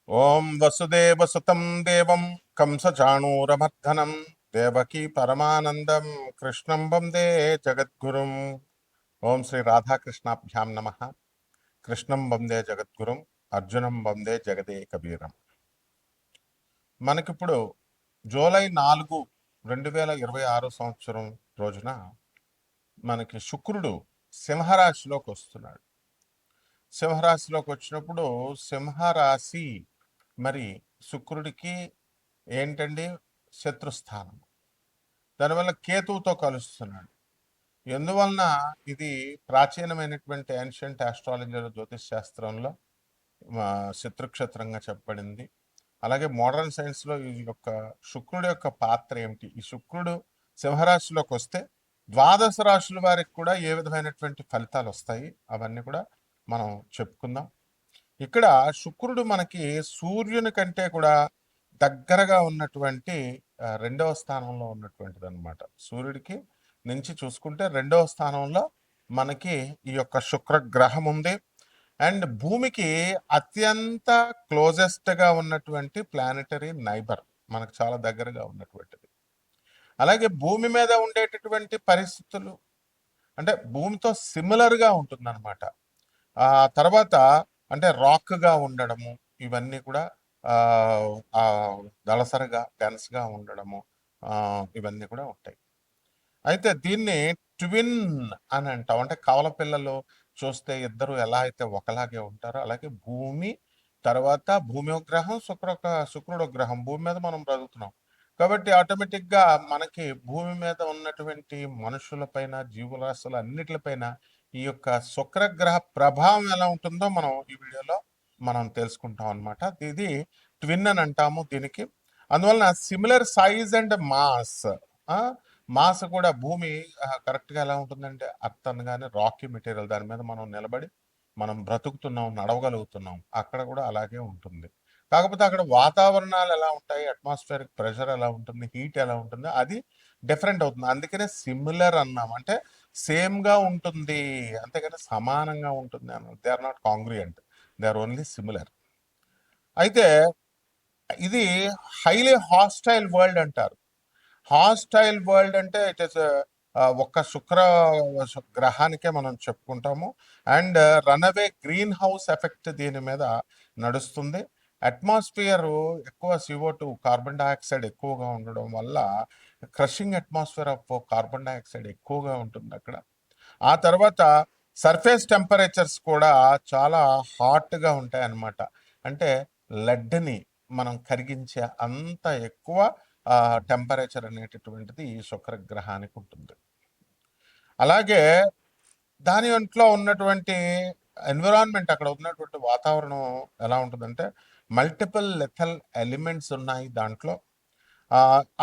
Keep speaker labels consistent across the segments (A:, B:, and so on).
A: ఓం వసుదేవసుతం దేవం కంసచాణూరమర్దనం దేవకీ పరమానందం కృష్ణం వందే జగద్గురుం. ఓం శ్రీ రాధాకృష్ణాభ్యాం నమ. కృష్ణం వందే జగద్గురుం, అర్జునం వందే జగదే కబీరం. మనకిప్పుడు జూలై 4, 2026 సంవత్సరం రోజున మనకి శుక్రుడు సింహరాశిలోకి వస్తున్నాడు. సింహరాశిలోకి వచ్చినప్పుడు సింహరాశి మరి శుక్రుడికి ఏంటండి శత్రుస్థానం. దానివల్ల కేతువుతో కలుస్తున్నాడు. ఎందువలన ఇది ప్రాచీనమైనటువంటి ఏన్షియంట్ ఆస్ట్రాలజీలో జ్యోతిష్ శాస్త్రంలో శత్రుక్షేత్రంగా చెప్పబడింది. అలాగే మోడర్న్ సైన్స్లో ఈ యొక్క శుక్రుడి యొక్క పాత్ర ఏమిటి, ఈ శుక్రుడు సింహరాశిలోకి వస్తే ద్వాదశ రాశుల వారికి కూడా ఏ విధమైనటువంటి ఫలితాలు వస్తాయి అవన్నీ కూడా మనం చెప్పుకుందాం. ఇక్కడ శుక్రుడు మనకి సూర్యుని కంటే కూడా దగ్గరగా ఉన్నటువంటి రెండవ స్థానంలో ఉన్నటువంటిది అనమాట. సూర్యుడికి నుంచి చూసుకుంటే రెండవ స్థానంలో మనకి ఈ యొక్క శుక్ర గ్రహం ఉంది. అండ్ భూమికి అత్యంత క్లోజెస్ట్గా ఉన్నటువంటి ప్లానెటరీ నైబర్, మనకు చాలా దగ్గరగా ఉన్నటువంటిది. అలాగే భూమి మీద ఉండేటటువంటి పరిస్థితులు అంటే భూమితో సిమిలర్గా ఉంటుందన్నమాట. ఆ తర్వాత అంటే రాక్గా ఉండడము, ఇవన్నీ కూడా దళసరిగా డెన్స్గా ఉండడము, ఇవన్నీ కూడా ఉంటాయి. అయితే దీన్ని ట్విన్ అని అంటాం. అంటే కవల పిల్లలు చూస్తే ఇద్దరు ఎలా అయితే ఒకలాగే ఉంటారో అలాగే భూమి తర్వాత భూమి ఒక గ్రహం, శుక్రుడు ఒక గ్రహం. భూమి మీద మనం బ్రతుకుతున్నాం కాబట్టి ఆటోమేటిక్గా మనకి భూమి మీద ఉన్నటువంటి మనుషులపైన జీవరాశుల అన్నిటిపైన ఈ యొక్క శుక్రగ్రహ ప్రభావం ఎలా ఉంటుందో మనం ఈ వీడియోలో మనం తెలుసుకుంటాం అనమాట. ఇది ట్విన్ అని అంటాము దీనికి. అందువలన సిమిలర్ సైజ్ అండ్ మాస్ కూడా భూమి కరెక్ట్గా ఎలా ఉంటుందంటే అర్త్ అనగానే రాకీ మెటీరియల్, దాని మీద మనం నిలబడి మనం బ్రతుకుతున్నాం, నడవగలుగుతున్నాం. అక్కడ కూడా అలాగే ఉంటుంది. కాకపోతే అక్కడ వాతావరణాలు ఎలా ఉంటాయి, అట్మాస్ఫియరిక్ ప్రెషర్ ఎలా ఉంటుంది, హీట్ ఎలా ఉంటుంది, అది డిఫరెంట్ అవుతుంది. అందుకనే సిమిలర్ అన్నాం. అంటే సేమ్గా ఉంటుంది, అంతేగాని సమానంగా ఉంటుంది అన్న. They are not congruent, they are only similar. అయితే ఇది హైలీ హాస్టైల్ వరల్డ్ అంటారు. హాస్టైల్ వరల్డ్ అంటే ఇట్ ఇస్ ఒక్క గ్రహానికే మనం చెప్పుకుంటాము. And runaway greenhouse effect దీని మీద నడుస్తుంది. అట్మాస్ఫియర్ ఎక్కువ CO2 కార్బన్ డైఆక్సైడ్ ఎక్కువగా ఉండడం వల్ల crushing atmosphere of carbon dioxide ఎక్కువగా ఉంటుంది అక్కడ. ఆ తర్వాత సర్ఫేస్ టెంపరేచర్స్ కూడా చాలా హాట్గా ఉంటాయి అన్నమాట. అంటే లెడ్ని మనం కరిగించే అంత ఎక్కువ టెంపరేచర్ అనేటటువంటిది ఈ శుక్రగ్రహానికి ఉంటుంది. అలాగే దాని ఒంట్లో ఉన్నటువంటి ఎన్విరాన్మెంట్, అక్కడ ఉన్నటువంటి వాతావరణం ఎలా ఉంటుందంటే మల్టిపుల్ లెథల్ ఎలిమెంట్స్ ఉన్నాయి దాంట్లో.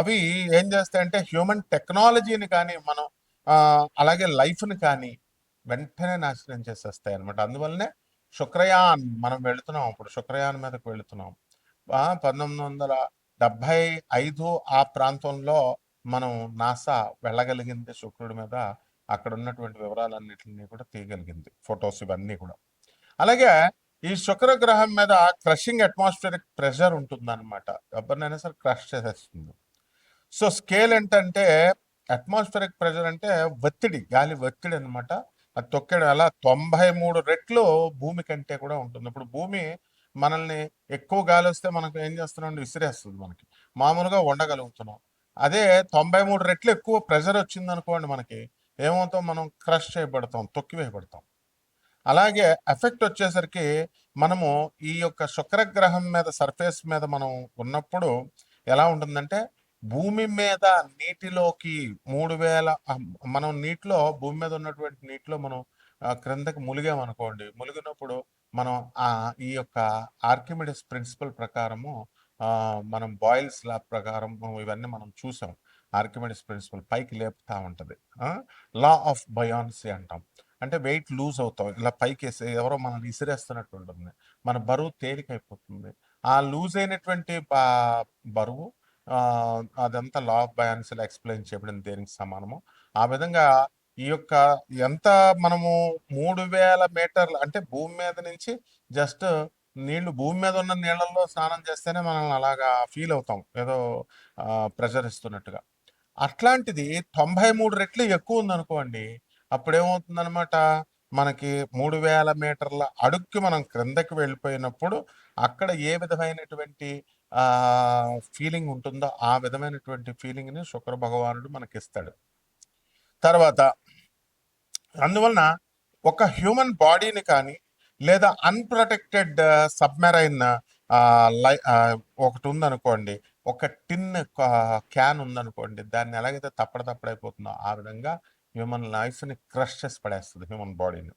A: అవి ఏం చేస్తాయంటే హ్యూమన్ టెక్నాలజీని కానీ మనం అలాగే లైఫ్ని కానీ వెంటనే నాశనం చేసేస్తాయి అనమాట. అందువల్లనే శుక్రయాన్ మనం వెళుతున్నాం, ఇప్పుడు శుక్రయాన్ మీదకు వెళుతున్నాం. 1975 ఆ ప్రాంతంలో మనం నాసా వెళ్ళగలిగింది శుక్రుడి మీద. అక్కడ ఉన్నటువంటి వివరాలన్నిటిని కూడా తీయగలిగింది, ఫొటోస్ ఇవన్నీ కూడా. అలాగే ఈ శుక్ర గ్రహం మీద క్రషింగ్ అట్మాస్ఫియరిక్ ప్రెషర్ ఉంటుందన్నమాట. ఎవరినైనా సరే క్రష్ చేసేస్తుంది. సో స్కేల్ ఏంటంటే అట్మాస్ఫియరిక్ ప్రెషర్ అంటే ఒత్తిడి, గాలి ఒత్తిడి అనమాట. అది తొక్కేయడం అలా 93 రెట్లు భూమి కంటే కూడా ఉంటుంది. ఇప్పుడు భూమి మనల్ని ఎక్కువ గాలి వస్తే మనకు ఏం చేస్తున్నాం, విసిరేస్తుంది. మనకి మామూలుగా ఉండగలుగుతున్నాం. అదే 93 రెట్లు ఎక్కువ ప్రెషర్ వచ్చింది అనుకోండి, మనకి ఏమవుతాం, మనం క్రష్ చేయబడతాం, తొక్కివేయబడతాం. అలాగే ఎఫెక్ట్ వచ్చేసరికి మనము ఈ యొక్క శుక్రగ్రహం మీద సర్ఫేస్ మీద మనం ఉన్నప్పుడు ఎలా ఉంటుందంటే భూమి మీద నీటిలోకి 3000 మనం నీటిలో భూమి మీద ఉన్నటువంటి నీటిలో మనం క్రిందకి ములిగామనుకోండి. ములిగినప్పుడు మనం ఈ యొక్క ఆర్కిమిడిస్ ప్రిన్సిపల్ ప్రకారము మనం బాయిల్స్ లా ప్రకారం ఇవన్నీ మనం చూసాం. ఆర్కిమిడిస్ ప్రిన్సిపల్ పైకి లేపుతా ఉంటుంది. లా ఆఫ్ బయాన్సీ అంటాం. అంటే వెయిట్ లూజ్ అవుతాం, ఇలా పైకి వేసి ఎవరో మనల్ని విసిరేస్తున్నట్టు ఉంటుంది, మన బరువు తేలికైపోతుంది. ఆ లూజ్ అయినటువంటి బరువు అదంతా లా ఆఫ్ బయాన్సీలో ఎక్స్ప్లెయిన్ చేయబడింది దేనికి సమానము. ఆ విధంగా ఈ యొక్క ఎంత మనము 3000 మీటర్లు అంటే భూమి మీద నుంచి జస్ట్ నీళ్లు భూమి మీద ఉన్న నీళ్ళల్లో స్నానం చేస్తేనే మనం అలాగా ఫీల్ అవుతాం, ఏదో ప్రెషర్ ఇస్తున్నట్టుగా. అట్లాంటిది 93 రెట్లు ఎక్కువ ఉందనుకోండి, అప్పుడేమవుతుందనమాట, మనకి 3000 మీటర్ల అడుక్కి మనం క్రిందకి వెళ్ళిపోయినప్పుడు అక్కడ ఏ విధమైనటువంటి ఫీలింగ్ ఉంటుందో ఆ విధమైనటువంటి ఫీలింగ్ని శుక్ర భగవానుడు మనకిస్తాడు. తర్వాత అందువలన ఒక హ్యూమన్ బాడీని కానీ లేదా అన్‌ప్రొటెక్టెడ్ సబ్‌మెరైన్ ఒకటి ఉందనుకోండి, ఒక టిన్ క్యాన్ ఉందనుకోండి, దాన్ని ఎలాగైతే తప్పడైపోతుందో ఆ విధంగా హ్యూమన్ లైఫ్‌ని క్రష్ చేసి పడేస్తది హ్యూమన్ బాడీని.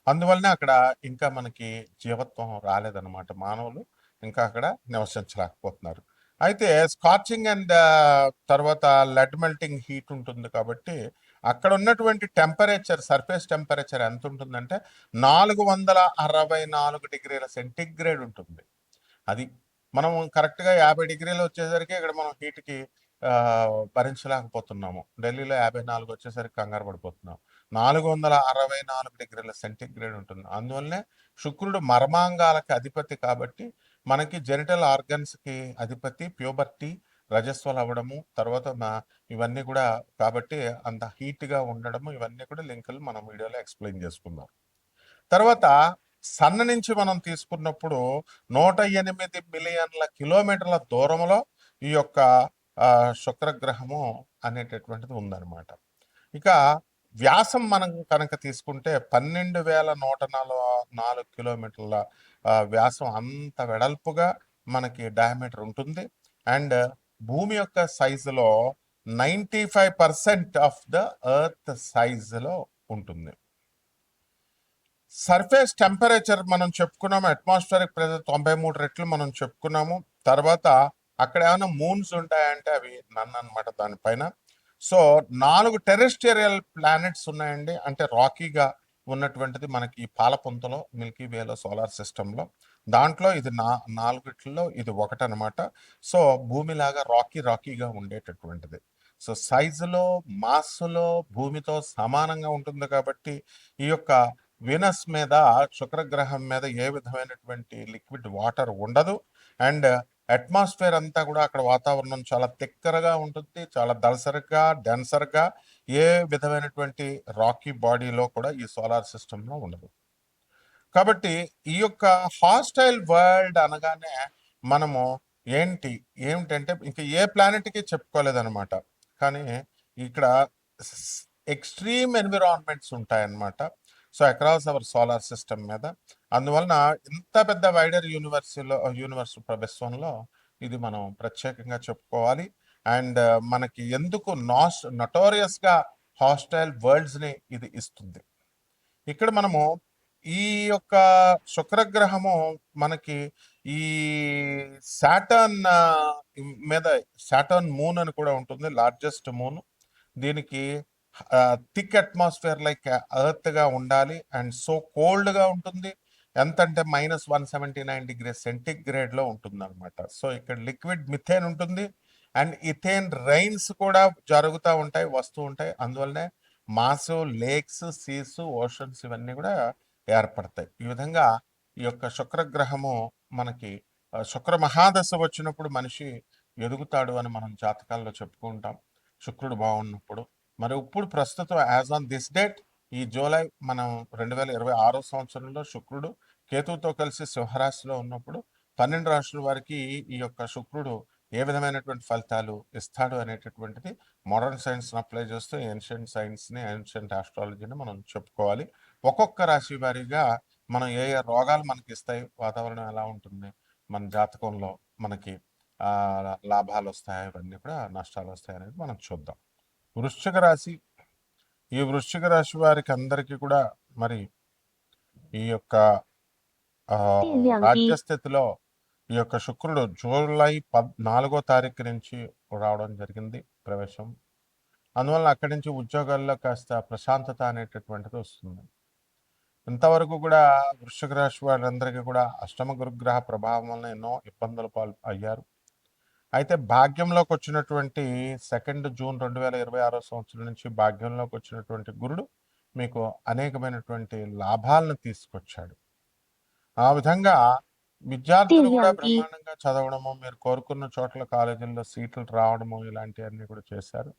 A: అందువల్లనే అక్కడ ఇంకా మనకి జీవత్వం రాలేదన్నమాట. మానవులు ఇంకా అక్కడ నివసించలేకపోతున్నారు. అయితే స్కార్చింగ్ అండ్ తర్వాత లెడ్ మెల్టింగ్ హీట్ ఉంటుంది కాబట్టి అక్కడ ఉన్నటువంటి టెంపరేచర్, సర్ఫేస్ టెంపరేచర్ ఎంత ఉంటుందంటే 464 డిగ్రీల సెంటిగ్రేడ్ ఉంటుంది. అది మనం కరెక్ట్‌గా 50 డిగ్రీలు వచ్చేసరికి ఇక్కడ మనం హీట్‌కి భరించలేకపోతున్నాము. ఢిల్లీలో 54 వచ్చేసరికి కంగారు పడిపోతున్నాం. 464 డిగ్రీల సెంటిగ్రేడ్ ఉంటుంది. అందువల్లనే శుక్రుడు మర్మాంగాలకి అధిపతి కాబట్టి మనకి జెనిటల్ ఆర్గన్స్‌కి అధిపతి, ప్యూబర్టీ, రజస్వలు అవ్వడము, తర్వాత ఇవన్నీ కూడా కాబట్టి అంత హీట్‌గా ఉండడము, ఇవన్నీ కూడా లింకులు మనం వీడియోలో ఎక్స్‌ప్లెయిన్ చేసుకుందాం. తర్వాత సన్ నుంచి మనం తీసుకున్నప్పుడు 108 మిలియన్ల కిలోమీటర్ల దూరంలో ఈ యొక్క శుక్రగ్రహము అనేటటువంటిది ఉందన్నమాట. ఇక వ్యాసం మనం కనుక తీసుకుంటే 12,144 కిలోమీటర్ల వ్యాసం, అంత వెడల్పుగా మనకి డయామీటర్ ఉంటుంది. అండ్ భూమి యొక్క సైజులో 95% ఆఫ్ ద ఎర్త్ సైజులో ఉంటుంది. సర్ఫేస్ టెంపరేచర్ మనం చెప్పుకున్నాము, అట్మాస్ఫియరిక్ ప్రెషర్ 93 రెట్లు మనం చెప్పుకున్నాము. తర్వాత అక్కడ ఏమైనా మూన్స్ ఉంటాయంటే అవి నన్ను అనమాట దానిపైన. సో 4 టెరెస్ట్రియల్ ప్లానెట్స్ ఉన్నాయండి, అంటే రాకీగా ఉన్నటువంటిది మనకి ఈ పాలపుంతలో, మిల్కీ వేలో, సోలార్ సిస్టంలో. దాంట్లో ఇది 4 ఇది ఒకటనమాట. సో భూమిలాగా రాకీగా ఉండేటటువంటిది. సో సైజులో, మాస్లో భూమితో సమానంగా ఉంటుంది కాబట్టి ఈ యొక్క వీనస్ మీద, శుక్రగ్రహం మీద ఏ విధమైనటువంటి లిక్విడ్ వాటర్ ఉండదు. అండ్ అట్మాస్ఫియర్ అంతా కూడా అక్కడ వాతావరణం చాలా తిక్కరగా ఉంటుంది, చాలా దళసరిగా, డెన్సర్గా. ఏ విధమైనటువంటి రాకీ బాడీలో కూడా ఈ సోలార్ సిస్టంలో ఉండదు. కాబట్టి ఈ యొక్క హాస్టైల్ వరల్డ్ అనగానే మనము ఏమిటంటే ఇంకా ఏ ప్లానెట్కి చెప్పుకోలేదన్నమాట. కానీ ఇక్కడ ఎక్స్ట్రీమ్ ఎన్విరాన్మెంట్స్ ఉంటాయన్నమాట. So across our solar system మీద. అందువలన ఇంత పెద్ద వైడర్ యూనివర్స్ విశ్వంలో ఇది మనం ప్రత్యేకంగా చెప్పుకోవాలి. అండ్ మనకి ఎందుకు నటోరియస్గా హాస్టైల్ వరల్డ్స్ని ఇది ఇస్తుంది. ఇక్కడ మనము ఈ యొక్క శుక్రగ్రహము మనకి ఈ సాటర్న్ మీద, సాటర్న్ మూన్ అని కూడా ఉంటుంది, లార్జెస్ట్ మూన్. దీనికి థిక్ అట్మాస్ఫియర్ లైక్ ఎర్త్గా ఉండాలి అండ్ సో కోల్డ్గా ఉంటుంది. ఎంత అంటే -179 డిగ్రీ సెంటిగ్రేడ్లో ఉంటుంది అనమాట. సో ఇక్కడ లిక్విడ్ మిథేన్ ఉంటుంది అండ్ ఇథేన్ రైన్స్ కూడా జరుగుతూ ఉంటాయి, వస్తూ ఉంటాయి. అందువల్లనే మాసు, లేక్స్, సీస్, ఓషన్స్ ఇవన్నీ కూడా ఏర్పడతాయి. ఈ విధంగా ఈ యొక్క శుక్రగ్రహము మనకి శుక్ర మహాదశ వచ్చినప్పుడు మనిషి ఎదుగుతాడు అని మనం జాతకాల్లో చెప్పుకుంటాం, శుక్రుడు బాగున్నప్పుడు. మరి ఇప్పుడు ప్రస్తుతం యాజ్ ఆన్ దిస్ డేట్ ఈ జూలై మనం 2026 సంవత్సరంలో శుక్రుడు కేతువుతో కలిసి సింహరాశిలో ఉన్నప్పుడు 12 రాశుల వారికి ఈ యొక్క శుక్రుడు ఏ విధమైనటువంటి ఫలితాలు ఇస్తాడు అనేటటువంటిది మోడర్న్ సైన్స్ని అప్లై చేస్తూ ఏన్షియంట్ సైన్స్ని, ఏన్షియంట్ ఆస్ట్రాలజీని మనం చెప్పుకోవాలి. ఒక్కొక్క రాశి వారీగా మనం ఏ ఏ రోగాలు మనకి ఇస్తాయి, వాతావరణం ఎలా ఉంటుంది, మన జాతకంలో మనకి లాభాలు వస్తాయి, ఇవన్నీ కూడా నష్టాలు వస్తాయి అనేది మనం చూద్దాం. వృశ్చిక రాశి, ఈ వృశ్చిక రాశి వారికి అందరికీ కూడా మరి ఈ యొక్క రాజ్యస్థితిలో ఈ యొక్క శుక్రుడు జూలై 14వ తారీఖు నుంచి రావడం జరిగింది ప్రవేశం. అందువల్ల అక్కడి నుంచి ఉద్యోగాల్లో కాస్త ప్రశాంతత అనేటటువంటిది వస్తుంది. ఇంతవరకు కూడా వృశ్చిక రాశి వాళ్ళందరికీ కూడా అష్టమ గురుగ్రహ ప్రభావం వల్ల ఎన్నో ఇబ్బందులు అయ్యారు. అయితే భాగ్యంలోకి వచ్చినటువంటి 2 జూన్ 2026 సంవత్సరం నుంచి భాగ్యంలోకి వచ్చినటువంటి గురుడు మీకు అనేకమైనటువంటి లాభాలను తీసుకొచ్చాడు. ఆ విధంగా విద్యార్థులు కూడా బ్రహ్మాండంగా చదవడము, మీరు కోరుకున్న చోట్ల కాలేజీల్లో సీట్లు రావడము ఇలాంటియన్నీ కూడా చేశారు.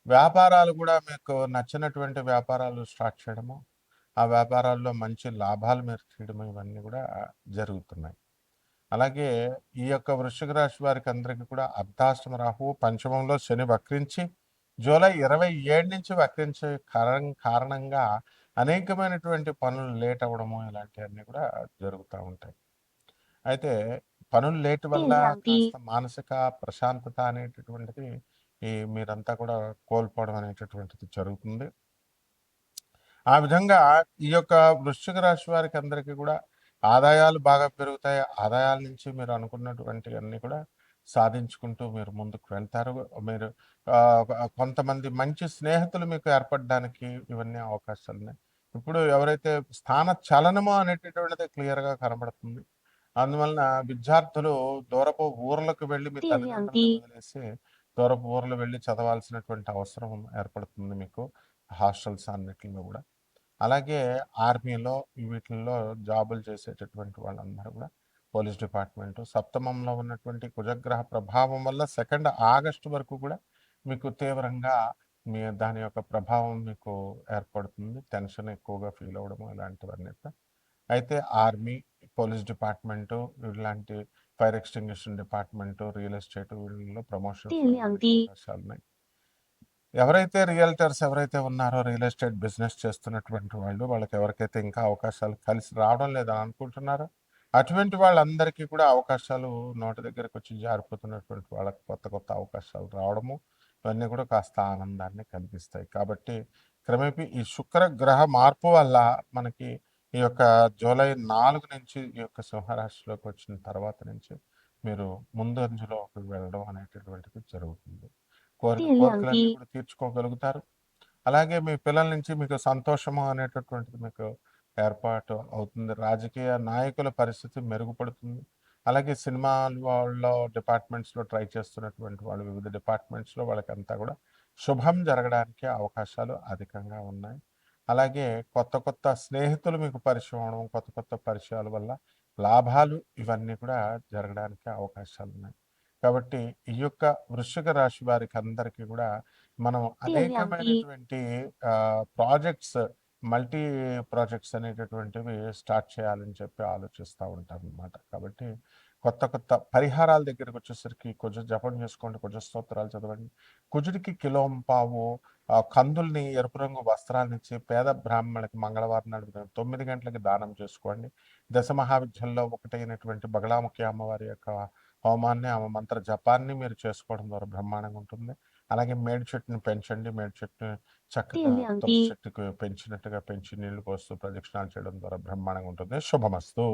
A: వ్యాపారాలు కూడా మీకు నచ్చినటువంటి వ్యాపారాలు స్టార్ట్ చేయడము, ఆ వ్యాపారాల్లో మంచి లాభాలు మీరు తీయడము ఇవన్నీ కూడా జరుగుతున్నాయి. అలాగే ఈ యొక్క వృశ్చిక రాశి వారికి అందరికీ కూడా అర్ధాష్టమ రాహువు పంచమంలో శని వక్రించి జూలై 27 నుంచి వక్రించే కారణంగా అనేకమైనటువంటి పనులు లేట్ అవ్వడము ఇలాంటివన్నీ కూడా జరుగుతూ ఉంటాయి. అయితే పనులు లేట్ వల్ల కాస్త మానసిక ప్రశాంతత అనేటటువంటిది మీరంతా కూడా కోల్పోవడం అనేటటువంటిది జరుగుతుంది. ఆ విధంగా ఈ యొక్క వృశ్చిక రాశి వారికి అందరికీ కూడా ఆదాయాలు బాగా పెరుగుతాయి. ఆదాయాల నుంచి మీరు అనుకున్నటువంటి అన్నీ కూడా సాధించుకుంటూ మీరు ముందుకు వెళ్తారు. మీరు కొంతమంది మంచి స్నేహితులు మీకు ఏర్పడడానికి ఇవన్నీ అవకాశాలున్నాయి. ఇప్పుడు ఎవరైతే స్థాన చలనము అనేటటువంటిది క్లియర్‌గా కనబడుతుంది. అందువలన విద్యార్థులు దూరపు ఊర్లకు వెళ్ళి మీ తల్లిదండ్రులని వదిలేసి దూరపు ఊర్లు వెళ్ళి చదవాల్సినటువంటి అవసరం ఏర్పడుతుంది మీకు హాస్టల్స్ అన్నిటిలో కూడా. అలాగే ఆర్మీలో వీటిల్లో జాబులు చేసేటటువంటి వాళ్ళందరూ కూడా పోలీస్ డిపార్ట్మెంటు సప్తమంలో ఉన్నటువంటి కుజగ్రహ ప్రభావం వల్ల 2 ఆగస్టు వరకు కూడా మీకు తీవ్రంగా దాని యొక్క ప్రభావం మీకు ఏర్పడుతుంది. టెన్షన్ ఎక్కువగా ఫీల్ అవ్వడము ఇలాంటివన్నీ కూడా. అయితే ఆర్మీ, పోలీస్ డిపార్ట్మెంటు ఇలాంటి ఫైర్ ఎక్స్టింగ్విషన్ డిపార్ట్మెంటు, రియల్ ఎస్టేట్ వీళ్ళలో ప్రమోషన్స్ అవకాశాలున్నాయి. ఎవరైతే రియల్టర్స్ ఎవరైతే ఉన్నారో రియల్ ఎస్టేట్ బిజినెస్ చేస్తున్నటువంటి వాళ్ళు వాళ్ళకి ఎవరికైతే ఇంకా అవకాశాలు కలిసి రావడం లేదని అనుకుంటున్నారో అటువంటి వాళ్ళందరికీ కూడా అవకాశాలు నోటి దగ్గరకు వచ్చి జారిపోతున్నటువంటి వాళ్ళకి కొత్త కొత్త అవకాశాలు రావడము ఇవన్నీ కూడా కాస్త ఆనందాన్ని కలిగిస్తాయి. కాబట్టి క్రమేపీ ఈ శుక్ర గ్రహ మార్పు వల్ల మనకి ఈ యొక్క జూలై 4 నుంచి ఈ యొక్క సింహరాశిలోకి వచ్చిన తర్వాత నుంచి మీరు ముందంజలోకి వెళ్ళడం అనేటటువంటిది జరుగుతుంది. కోరికలన్నీ కూడా తీర్చుకోగలుగుతారు. అలాగే మీ పిల్లల నుంచి మీకు సంతోషము అనేటటువంటిది మీకు ఏర్పాటు అవుతుంది. రాజకీయ నాయకుల పరిస్థితి మెరుగుపడుతుంది. అలాగే సినిమాల వాళ్ళ డిపార్ట్మెంట్స్లో ట్రై చేస్తున్నటువంటి వాళ్ళు వివిధ డిపార్ట్మెంట్స్లో వాళ్ళకంతా కూడా శుభం జరగడానికి అవకాశాలు అధికంగా ఉన్నాయి. అలాగే కొత్త కొత్త స్నేహితులు మీకు పరిచయం అవడం, కొత్త కొత్త పరిచయాల వల్ల లాభాలు ఇవన్నీ కూడా జరగడానికి అవకాశాలు ఉన్నాయి. కాబట్టి ఈ యొక్క వృశ్చిక రాశి వారికి అందరికీ కూడా మనం అనేకమైనటువంటి ప్రాజెక్ట్స్ మల్టీ ప్రాజెక్ట్స్ అనేటటువంటివి స్టార్ట్ చేయాలని చెప్పి ఆలోచిస్తూ ఉంటాం అనమాట. కాబట్టి కొత్త కొత్త పరిహారాల దగ్గరికి వచ్చేసరికి కొంచెం జపం చేసుకోండి, కొంచెం స్తోత్రాలు చదవండి. కుజుడికి కిలోంపావు కందుల్ని ఎరుపు రంగు వస్త్రాలనిచ్చి పేద బ్రాహ్మణులకి మంగళవారం నాడు 9 గంటలకి దానం చేసుకోండి. దశ మహావిద్యల్లో ఒకటైనటువంటి బగళాముఖి అమ్మవారి యొక్క హోమాన్ని, ఆమె మంత్ర జపాన్ని మీరు చేసుకోవడం ద్వారా బ్రహ్మాండంగా ఉంటుంది. అలాగే మేడి చెట్టుని పెంచండి. మేడి చెట్టుని చక్కగా తులసి చెట్టుకు పెంచినట్టుగా పెంచి నీళ్లు పోస్తూ ప్రదక్షిణాలు చేయడం ద్వారా బ్రహ్మాండంగా ఉంటుంది. శుభమస్తు.